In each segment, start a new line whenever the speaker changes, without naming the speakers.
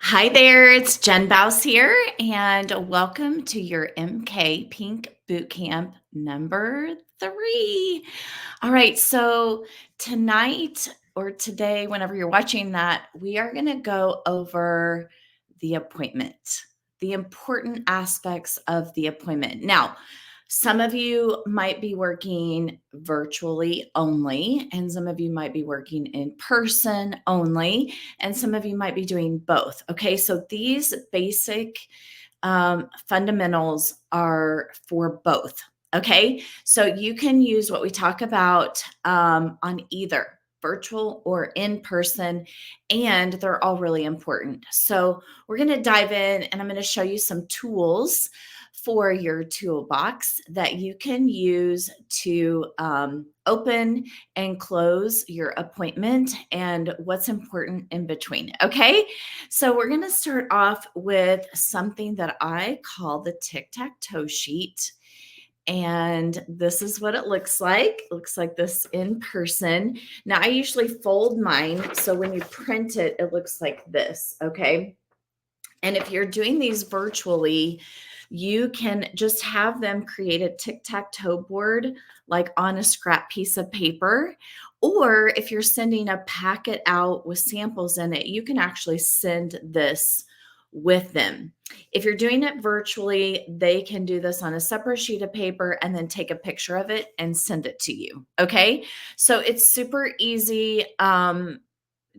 Hi there, it's Jen Bouse here, and welcome to your MK Pink Bootcamp number 3. All right, so tonight or today, whenever you're watching that, we are going to go over the appointment, the important aspects of the appointment. Now, some of you might be working virtually only, and some of you might be working in person only, and some of you might be doing both. Okay, so these basic fundamentals are for both. Okay, so you can use what we talk about on either virtual or in person, and they're all really important. So we're going to dive in, and I'm going to show you some tools for your toolbox that you can use to open and close your appointment and what's important in between. Okay, so we're going to start off with something that I call the tic-tac-toe sheet. And this is what it looks like. It looks like this in person. Now, I usually fold mine, so when you print it, it looks like this, okay? And if you're doing these virtually, you can just have them create a tic-tac-toe board like on a scrap piece of paper. Or if you're sending a packet out with samples in it, you can actually send this with them. If you're doing it virtually, they can do this on a separate sheet of paper and then take a picture of it and send it to you. Okay. So it's super easy.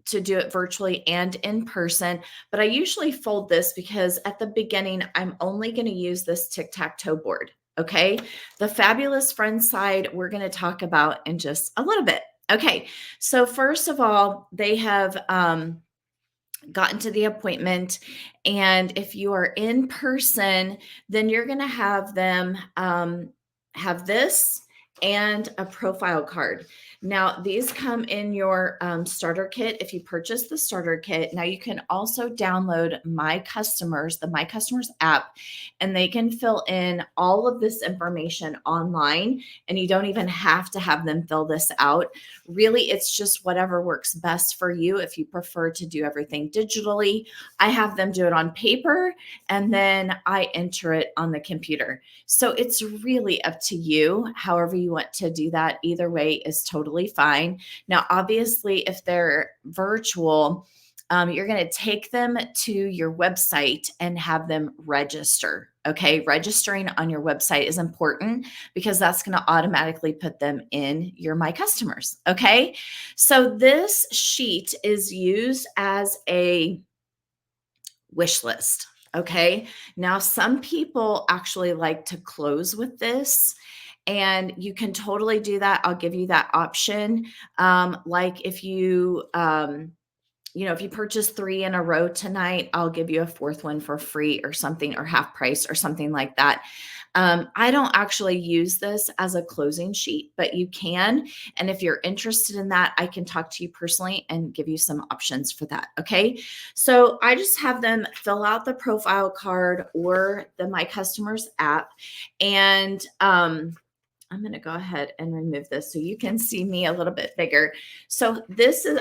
To do it virtually and in person. But I usually fold this because at the beginning, I'm only going to use this tic-tac-toe board. Okay. The fabulous friend side, we're going to talk about in just a little bit. Okay. So, first of all, they have gotten to the appointment. And if you are in person, then you're going to have them have this and a profile card. Now, these come in your starter kit if you purchase the starter kit. Now, you can also download the My Customers app, and they can fill in all of this information online, and you don't even have to have them fill this out. Really, it's just whatever works best for you. If you prefer to do everything digitally, I have them do it on paper, and then I enter it on the computer. So it's really up to you, however you want to do that. Either way is totally fine. Now, obviously, if they're virtual, you're going to take them to your website and have them register. Okay, registering on your website is important because that's going to automatically put them in your My Customers. Okay, so this sheet is used as a wish list. Okay, now some people actually like to close with this. And you can totally do that. I'll give you that option. Like if if you purchase 3 in a row tonight, I'll give you a 4th one for free or something, or half price or something like that. I don't actually use this as a closing sheet, but you can. And if you're interested in that, I can talk to you personally and give you some options for that. Okay. So I just have them fill out the profile card or the My Customers app. And I'm going to go ahead and remove this so you can see me a little bit bigger. So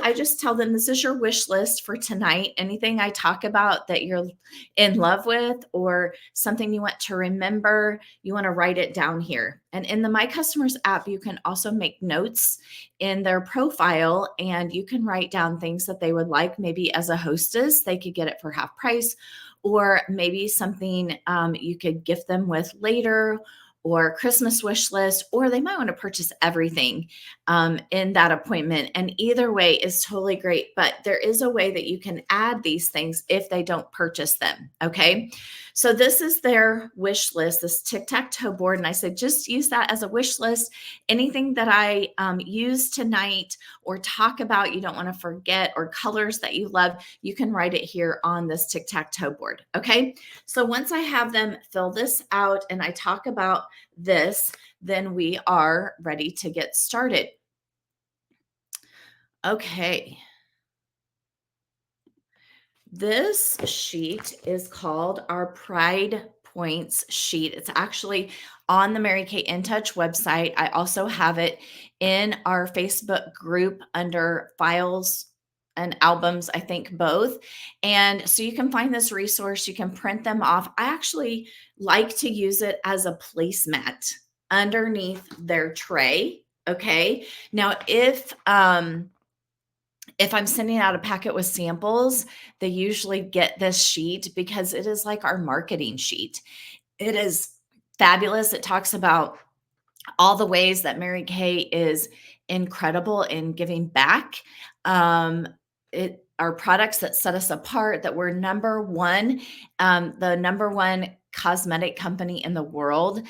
I just tell them this is your wish list for tonight. Anything I talk about that you're in love with or something you want to remember, you want to write it down here. And in the My Customers app, you can also make notes in their profile, and you can write down things that they would like. Maybe as a hostess, they could get it for half price, or maybe something you could gift them with later, or Christmas wish list, or they might want to purchase everything in that appointment. And either way is totally great. But there is a way that you can add these things if they don't purchase them. Okay. So this is their wish list, this tic-tac-toe board. And I said, just use that as a wish list. Anything that I use tonight or talk about, you don't want to forget, or colors that you love, you can write it here on this tic-tac-toe board. Okay. So once I have them fill this out and I talk about this, then we are ready to get started. Okay. This sheet is called our Pride Points sheet. It's actually on the Mary Kay In Touch website. I also have it in our Facebook group under files and albums, I think both. And so you can find this resource, you can print them off. I actually like to use it as a placemat underneath their tray. Okay. Now, if I'm sending out a packet with samples, they usually get this sheet because it is like our marketing sheet. It is fabulous. It talks about all the ways that Mary Kay is incredible in giving back. It are products that set us apart, that we're number one, the number one cosmetic company in the world.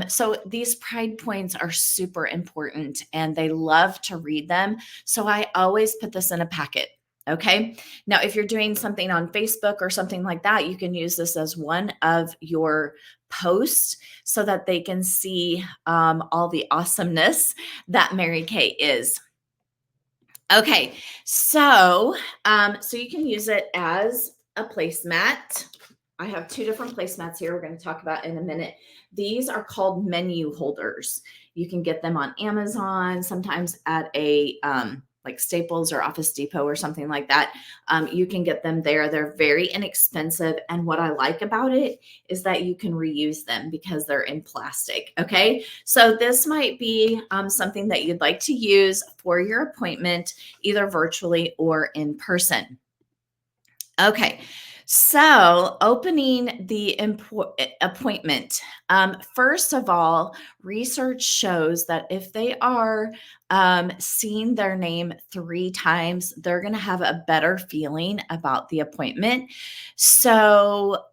So these pride points are super important and they love to read them. So I always put this in a packet. Okay. Now, if you're doing something on Facebook or something like that, you can use this as one of your posts so that they can see all the awesomeness that Mary Kay is. Okay, so you can use it as a placemat. I have two different placemats here we're going to talk about in a minute. These are called menu holders. You can get them on Amazon, sometimes at a like Staples or Office Depot or something like that. You can get them there. They're very inexpensive. And what I like about it is that you can reuse them because they're in plastic. Okay. So this might be something that you'd like to use for your appointment, either virtually or in person. Okay. So, opening the appointment. First of all, research shows that if they are seeing their name 3 times, they're going to have a better feeling about the appointment. So,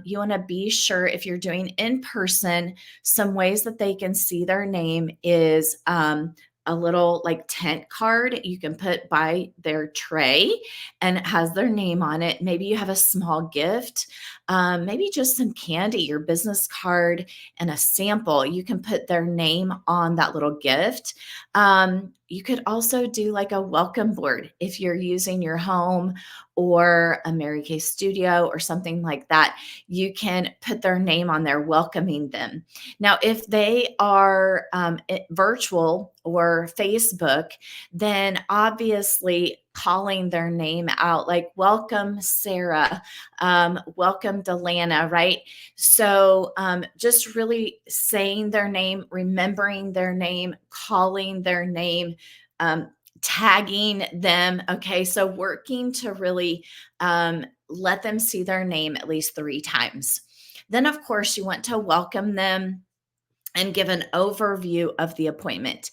you want to be sure if you're doing in person, some ways that they can see their name is a little like tent card you can put by their tray and it has their name on it. Maybe you have a small gift, maybe just some candy, your business card, and a sample. You can put their name on that little gift. You could also do like a welcome board if you're using your home or a Mary Kay studio or something like that. You can put their name on there, welcoming them. Now, if they are virtual or Facebook, then obviously calling their name out, like welcome Sarah, welcome Delana, right? So just really saying their name, remembering their name, calling their name, tagging them. Okay, so working to really let them see their name at least 3 times. Then, of course, you want to welcome them and give an overview of the appointment.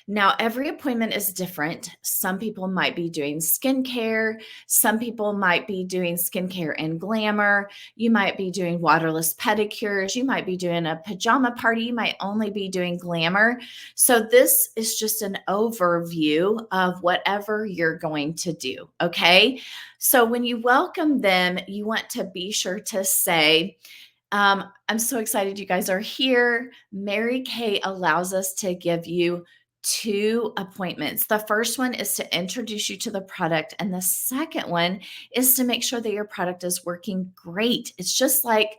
Now, every appointment is different. Some people might be doing skincare. Some people might be doing skincare and glamour. You might be doing waterless pedicures. You might be doing a pajama party. You might only be doing glamour. So this is just an overview of whatever you're going to do, okay? So when you welcome them, you want to be sure to say, I'm so excited you guys are here. Mary Kay allows us to give you 2 appointments. The first one is to introduce you to the product, and the second one is to make sure that your product is working great. It's just like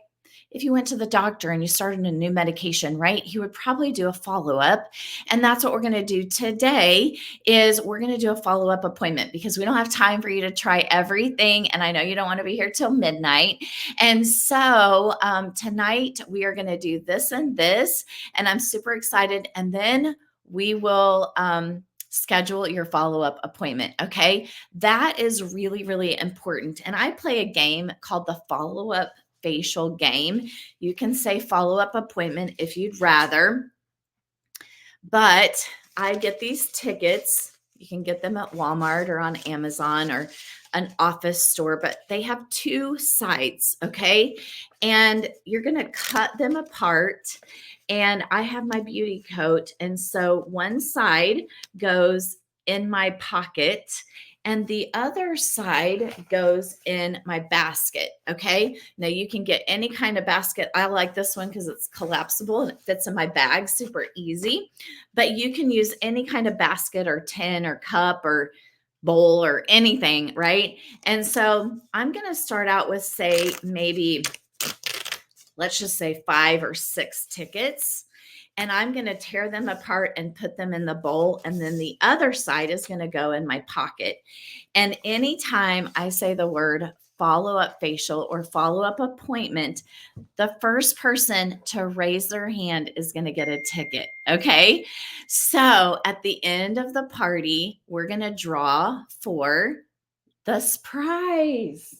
if you went to the doctor and you started a new medication, right? He would probably do a follow-up. And that's what we're going to do today is we're going to do a follow-up appointment because we don't have time for you to try everything. And I know you don't want to be here till midnight. And so tonight we are going to do this and this, and I'm super excited. And then we will schedule your follow-up appointment. Okay. That is really, really important. And I play a game called the follow-up facial game. You can say follow-up appointment if you'd rather, but I get these tickets. You can get them at Walmart or on Amazon or an office store, but they have 2 sides, okay? And you're going to cut them apart. And I have my beauty coat. And so one side goes in my pocket and the other side goes in my basket, okay? Now you can get any kind of basket. I like this one because it's collapsible and it fits in my bag, super easy. But you can use any kind of basket or tin or cup or bowl or anything, right? And so I'm going to start out with, say, maybe, let's just say 5 or 6 tickets. and I'm going to tear them apart and put them in the bowl. And then the other side is going to go in my pocket. And anytime I say the word follow up facial or follow up appointment, the first person to raise their hand is going to get a ticket. Okay. So at the end of the party, we're going to draw for the surprise.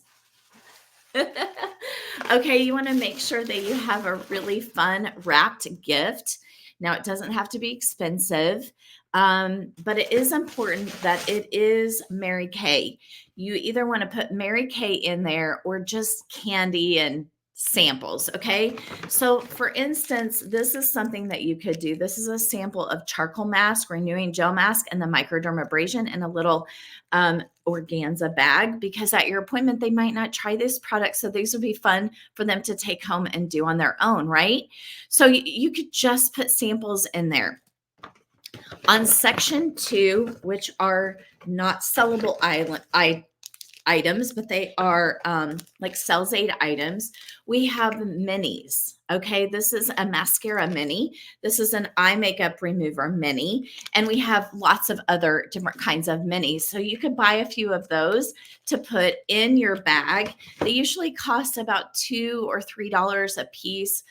Okay, you want to make sure that you have a really fun wrapped gift. Now, it doesn't have to be expensive, but it is important that it is Mary Kay. You either want to put Mary Kay in there or just candy and samples. Okay, so for instance, this is something that you could do. This is a sample of charcoal mask, renewing gel mask, and the microdermabrasion in a little organza bag, because at your appointment they might not try this product, so these would be fun for them to take home and do on their own, right? So you could just put samples in there. On section 2, which are not sellable items, but they are like Sales Aid items, we have minis. Okay, this is a mascara mini. This is an eye makeup remover mini. And we have lots of other different kinds of minis. So you could buy a few of those to put in your bag. They usually cost about $2 or $3 a piece.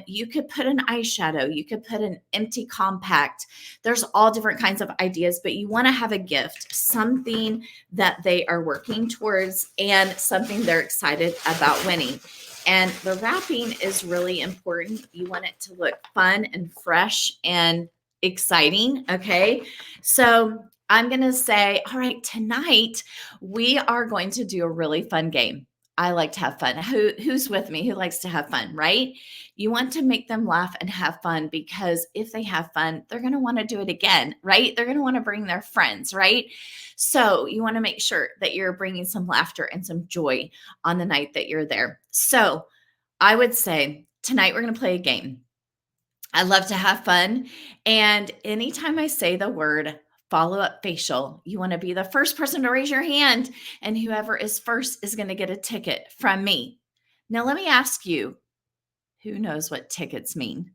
You could put an eyeshadow. You could put an empty compact. There's all different kinds of ideas, but you want to have a gift, something that they are working towards and something they're excited about winning. And the wrapping is really important. You want it to look fun and fresh and exciting. Okay. So I'm going to say, all right, tonight we are going to do a really fun game. I like to have fun. Who's with me? Who likes to have fun, right? You want to make them laugh and have fun, because if they have fun, they're going to want to do it again, right? They're going to want to bring their friends, right? So you want to make sure that you're bringing some laughter and some joy on the night that you're there. So I would say tonight we're going to play a game. I love to have fun. And anytime I say the word follow-up facial, you want to be the first person to raise your hand, and whoever is first is going to get a ticket from me. Now, let me ask you, who knows what tickets mean?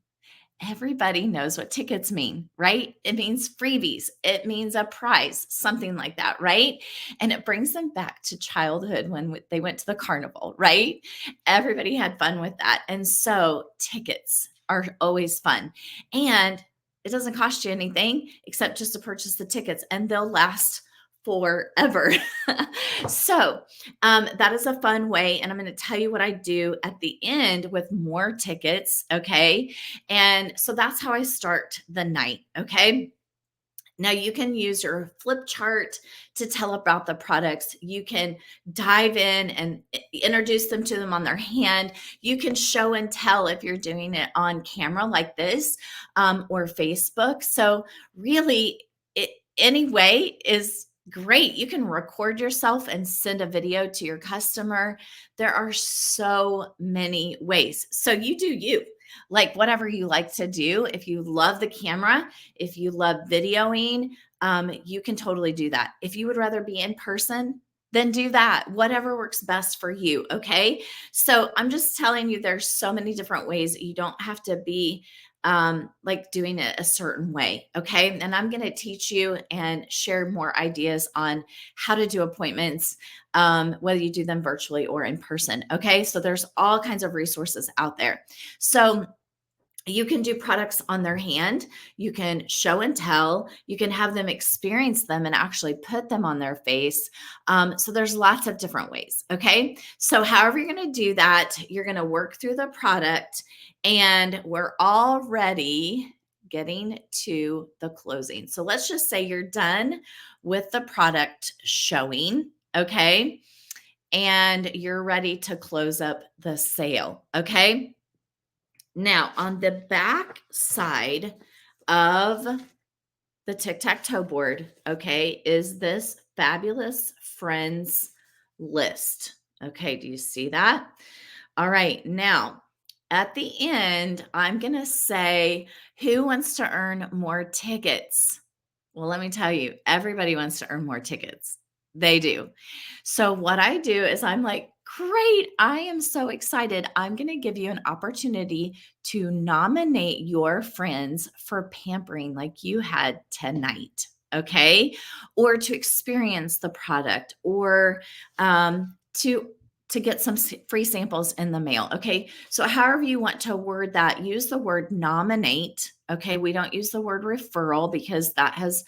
Everybody knows what tickets mean, right? It means freebies. It means a prize, something like that, right? And it brings them back to childhood when they went to the carnival, right? Everybody had fun with that. And so tickets are always fun. And it doesn't cost you anything except just to purchase the tickets, and they'll last forever. So that is a fun way. And I'm going to tell you what I do at the end with more tickets. Okay. And so that's how I start the night. Okay. Now you can use your flip chart to tell about the products. You can dive in and introduce them to them on their hand. You can show and tell if you're doing it on camera like this, or Facebook. So really, any way is great. You can record yourself and send a video to your customer. There are so many ways. So you do you, like whatever you like to do. If you love the camera, if you love videoing, you can totally do that. If you would rather be in person, then do that. Whatever works best for you. Okay. So I'm just telling you, there's so many different ways. You don't have to be like doing it a certain way. Okay. And I'm going to teach you and share more ideas on how to do appointments, whether you do them virtually or in person. Okay. So there's all kinds of resources out there. So you can do products on their hand. You can show and tell. You can have them experience them and actually put them on their face. So there's lots of different ways. Okay. So however you're going to do that, you're going to work through the product, and we're already getting to the closing. So let's just say you're done with the product showing. Okay. And you're ready to close up the sale. Okay. Now, on the back side of the tic-tac-toe board, okay, is this fabulous friends list. Okay, do you see that? All right, now at the end, I'm going to say, who wants to earn more tickets? Well, let me tell you, everybody wants to earn more tickets. They do. So what I do is I'm like Great. I am so excited. I'm going to give you an opportunity to nominate your friends for pampering like you had tonight. Okay. Or to experience the product or to get some free samples in the mail. Okay. So, however you want to word that, use the word nominate. Okay. We don't use the word referral because that has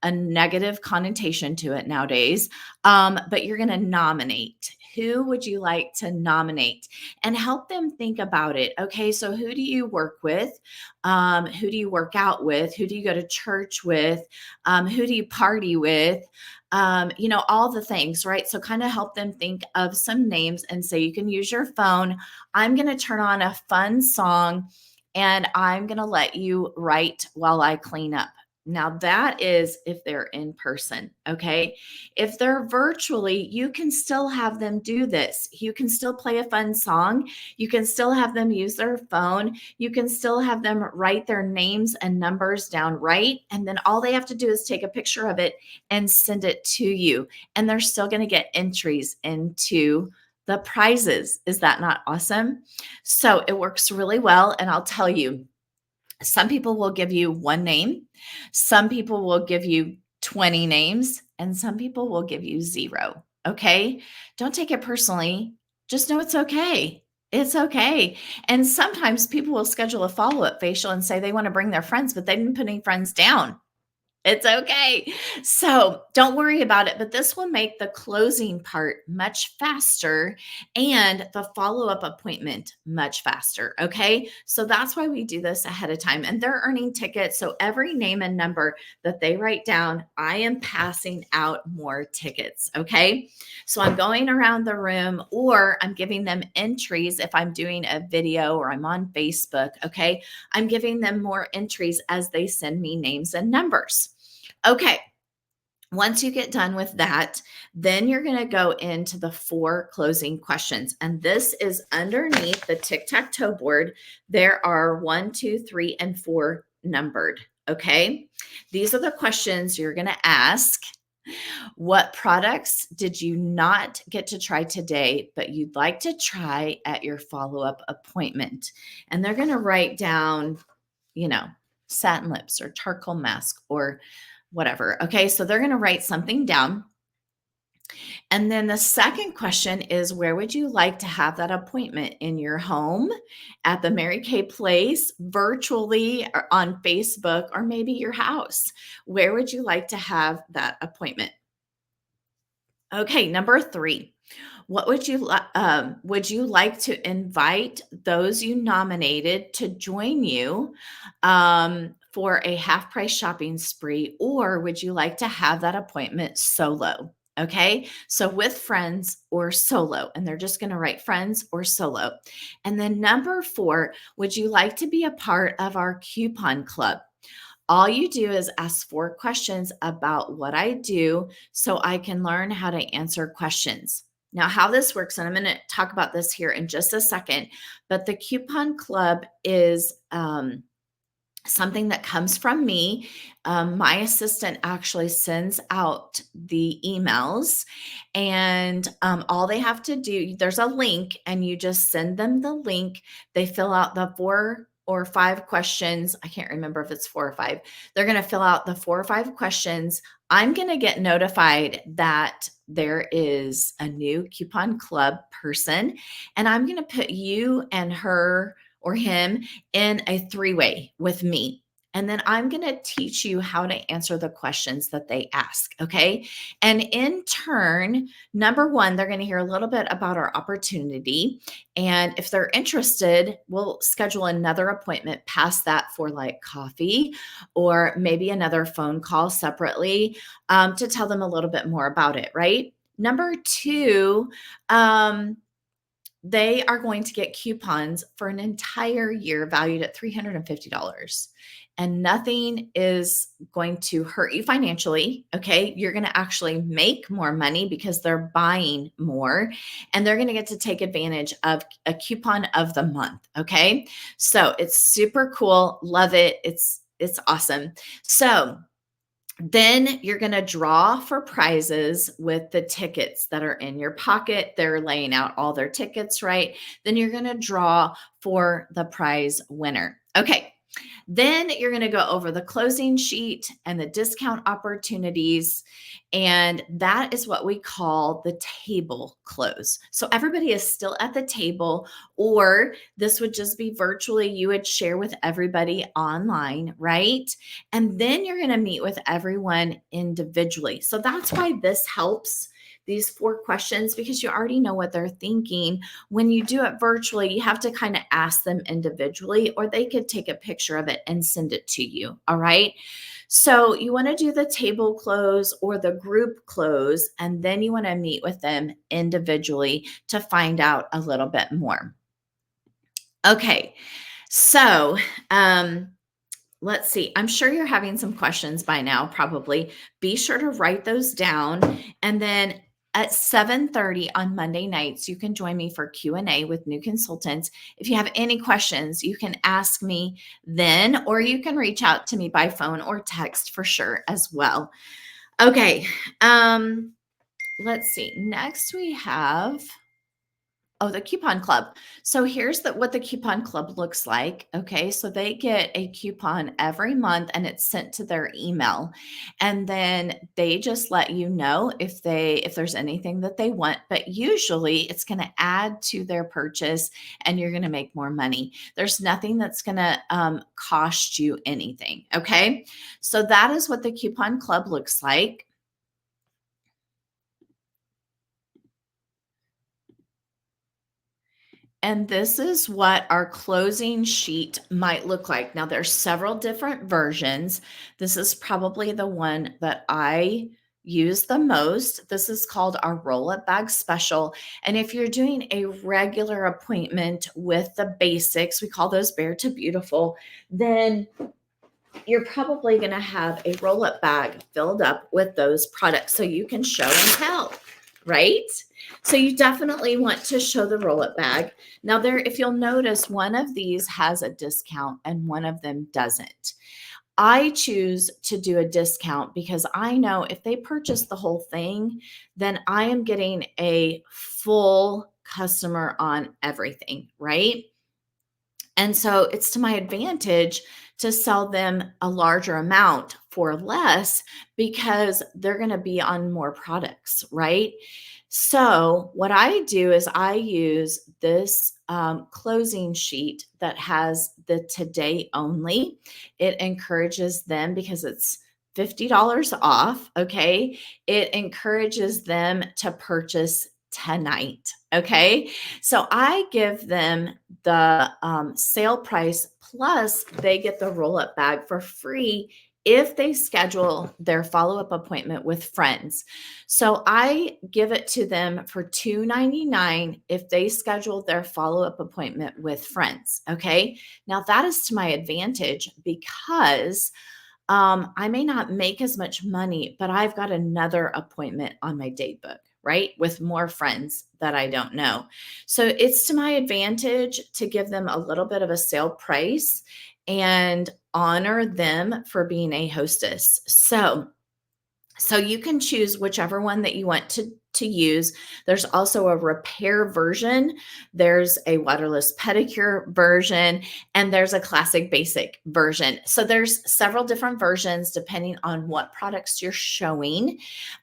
a negative connotation to it nowadays. But you're going to nominate. Who would you like to nominate? And help them think about it. Okay, so who do you work with? Who do you work out with? Who do you go to church with? Who do you party with? All the things, right? So kind of help them think of some names and say, you can use your phone. I'm going to turn on a fun song and I'm going to let you write while I clean up. Now, that is if they're in person, okay? If they're virtually, you can still have them do this. You can still play a fun song. You can still have them use their phone. You can still have them write their names and numbers down right. And then all they have to do is take a picture of it and send it to you. And they're still going to get entries into the prizes. Is that not awesome? So it works really well. And I'll tell you, some people will give you one name, some people will give you 20 names, and some people will give you zero. Okay. Don't take it personally. Just know it's okay. It's okay. And sometimes people will schedule a follow up facial and say they want to bring their friends, but they didn't put any friends down. It's okay. So don't worry about it, but this will make the closing part much faster and the follow up appointment much faster. Okay. So that's why we do this ahead of time. And they're earning tickets. So every name and number that they write down, I am passing out more tickets. Okay. So I'm going around the room or I'm giving them entries if I'm doing a video or I'm on Facebook. Okay. I'm giving them more entries as they send me names and numbers. Okay. Once you get done with that, then you're going to go into the 4 closing questions. And this is underneath the tic-tac-toe board. There are 1, 2, 3, and 4 numbered. Okay. These are the questions you're going to ask. What products did you not get to try today, but you'd like to try at your follow-up appointment? And they're going to write down, satin lips or charcoal mask or whatever. Okay. So they're going to write something down. And then the second question is, where would you like to have that appointment? In your home, at the Mary Kay place, virtually, or on Facebook, or maybe your house? Where would you like to have that appointment? Okay. Number 3. What would you like to invite those you nominated to join you for a half price shopping spree, or would you like to have that appointment solo? Okay, so with friends or solo, and they're just going to write friends or solo. And then number 4, would you like to be a part of our coupon club? All you do is ask 4 questions about what I do so I can learn how to answer questions. Now, how this works, and I'm going to talk about this here in just a second, but the coupon club is something that comes from me. My assistant actually sends out the emails, and all they have to do, there's a link, and you just send them the link. They fill out the 4 or 5 questions. I can't remember if it's 4 or 5. They're going to fill out the 4 or 5 questions. I'm going to get notified that there is a new coupon club person, and I'm going to put you and her or him in a 3-way with me. And then I'm going to teach you how to answer the questions that they ask. Okay. And in turn, number 1, they're going to hear a little bit about our opportunity. And if they're interested, we'll schedule another appointment past that for like coffee or maybe another phone call separately to tell them a little bit more about it. Right. Number 2, they are going to get coupons for an entire year valued at $350. And nothing is going to hurt you financially. Okay. You're going to actually make more money because they're buying more and they're going to get to take advantage of a coupon of the month. Okay. So it's super cool. Love it. It's awesome. So Then you're going to draw for prizes with the tickets that are in your pocket. They're laying out all their tickets, right? Then you're going to draw for the prize winner. Okay. Then you're going to go over the closing sheet and the discount opportunities. And that is what we call the table close. So everybody is still at the table, or this would just be virtually, you would share with everybody online, right? And then you're going to meet with everyone individually. So that's why this helps, these 4 questions, because you already know what they're thinking. When you do it virtually, you have to kind of ask them individually, or they could take a picture of it and send it to you. All right. So you want to do the table close or the group close, and then you want to meet with them individually to find out a little bit more. Okay. So, let's see. I'm sure you're having some questions by now, probably. Be sure to write those down. And then at 7:30 on Monday nights, you can join me for Q&A with new consultants. If you have any questions, you can ask me then, or you can reach out to me by phone or text for sure as well. Okay. Let's see. Next we have the coupon club. So here's what the coupon club looks like. Okay. So they get a coupon every month and it's sent to their email. And then they just let you know if there's anything that they want, but usually it's going to add to their purchase and you're going to make more money. There's nothing that's going to cost you anything. Okay. So that is what the coupon club looks like. And this is what our closing sheet might look like. Now, there's several different versions. This is probably the one that I use the most. This is called our Roll It Bag Special. And if you're doing a regular appointment with the basics, we call those Bare to Beautiful, then you're probably going to have a roll up bag filled up with those products so you can show and tell, right? So you definitely want to show the roll up bag. Now there, if you'll notice, one of these has a discount and one of them doesn't. I choose to do a discount because I know if they purchase the whole thing, then I am getting a full customer on everything, right? And so it's to my advantage to sell them a larger amount for less because they're going to be on more products, right? So what I do is I use this closing sheet that has the today only. It encourages them because it's $50 off. Okay. It encourages them to purchase tonight. Okay. So I give them the sale price plus they get the roll up bag for free if they schedule their follow-up appointment with friends. So I give it to them for $2.99 if they schedule their follow-up appointment with friends. Okay. Now that is to my advantage because I may not make as much money, but I've got another appointment on my date book, right? With more friends that I don't know. So it's to my advantage to give them a little bit of a sale price and honor them for being a hostess. So you can choose whichever one that you want to use. There's also a repair version. There's a waterless pedicure version, and there's a classic basic version. So there's several different versions depending on what products you're showing.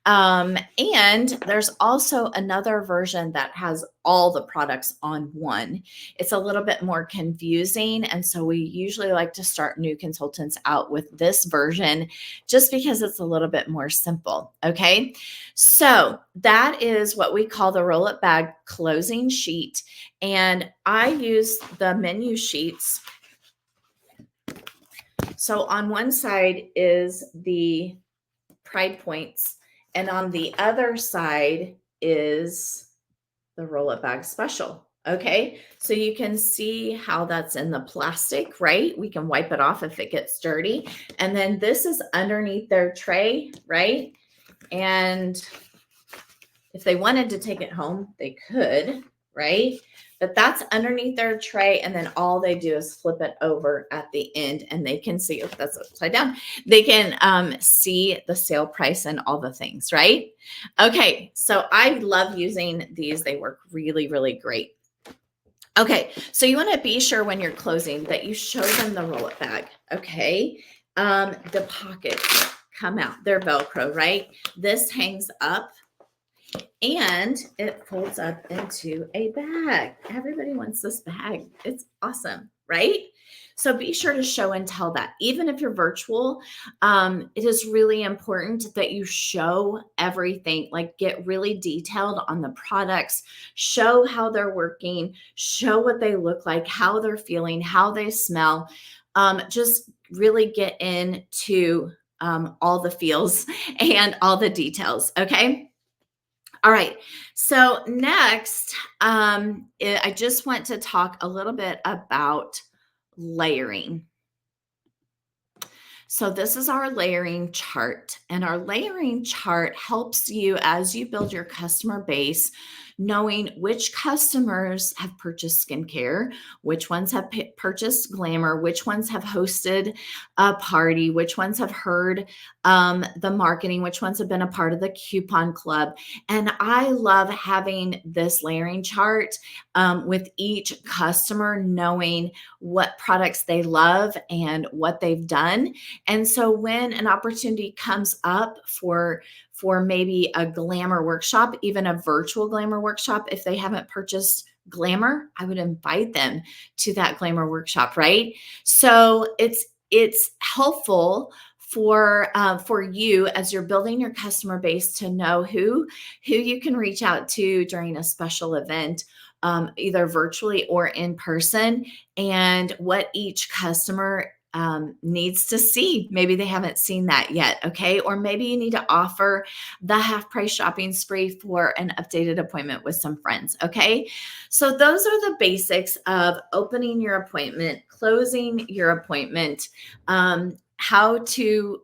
And there's also another version that has all the products on one. It's a little bit more confusing. And so we usually like to start new consultants out with this version just because it's a little bit more simple. Okay. So that is what we call the roll up bag closing sheet. And I use the menu sheets. So on one side is the Pride Points, and on the other side is the roll up bag special. Okay. So you can see how that's in the plastic, right? We can wipe it off if it gets dirty. And then this is underneath their tray, right? And if they wanted to take it home, they could, right? But that's underneath their tray. And then all they do is flip it over at the end and they can see, oh, that's upside down. They can see the sale price and all the things, right? Okay, so I love using these. They work really, really great. Okay, so you want to be sure when you're closing that you show them the roll-up bag, okay? The pockets come out. They're Velcro, right? This hangs up and it folds up into a bag. Everybody wants this bag. It's awesome, right? So be sure to show and tell that. Even if you're virtual, it is really important that you show everything, like get really detailed on the products, show how they're working, show what they look like, how they're feeling, how they smell. Just really get into all the feels and all the details, okay? All right. So next, I just want to talk a little bit about layering. So this is our layering chart, and our layering chart helps you as you build your customer base, knowing which customers have purchased skincare, which ones have purchased glamour, which ones have hosted a party, which ones have heard the marketing, which ones have been a part of the coupon club. And I love having this layering chart with each customer, knowing what products they love and what they've done. And so when an opportunity comes up for maybe a glamour workshop, even a virtual glamour workshop, if they haven't purchased glamour, I would invite them to that glamour workshop, right? So it's helpful for you as you're building your customer base to know who you can reach out to during a special event, either virtually or in person, and what each customer needs to see. Maybe they haven't seen that yet, okay? Or maybe you need to offer the half price shopping spree for an updated appointment with some friends, okay? So those are the basics of opening your appointment, closing your appointment, how to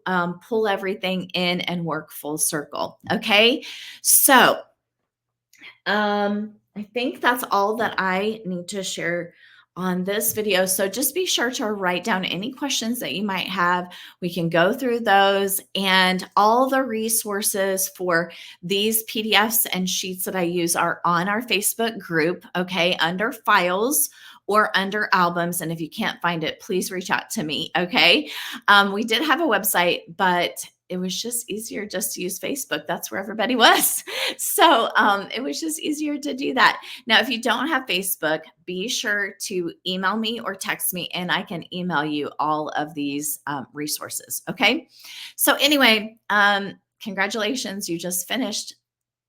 pull everything in and work full circle, okay? So I think that's all that I need to share on this video. So just be sure to write down any questions that you might have. We can go through those, and all the resources for these PDFs and sheets that I use are on our Facebook group, okay, under files or under albums. And if you can't find it, please reach out to me, okay? We did have a website, but it was just easier just to use Facebook. That's where everybody was. So it was just easier to do that. Now, if you don't have Facebook, be sure to email me or text me, and I can email you all of these resources. Okay. So anyway, congratulations. You just finished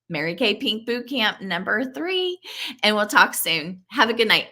Mary Kay Pink Bootcamp number 3, and we'll talk soon. Have a good night.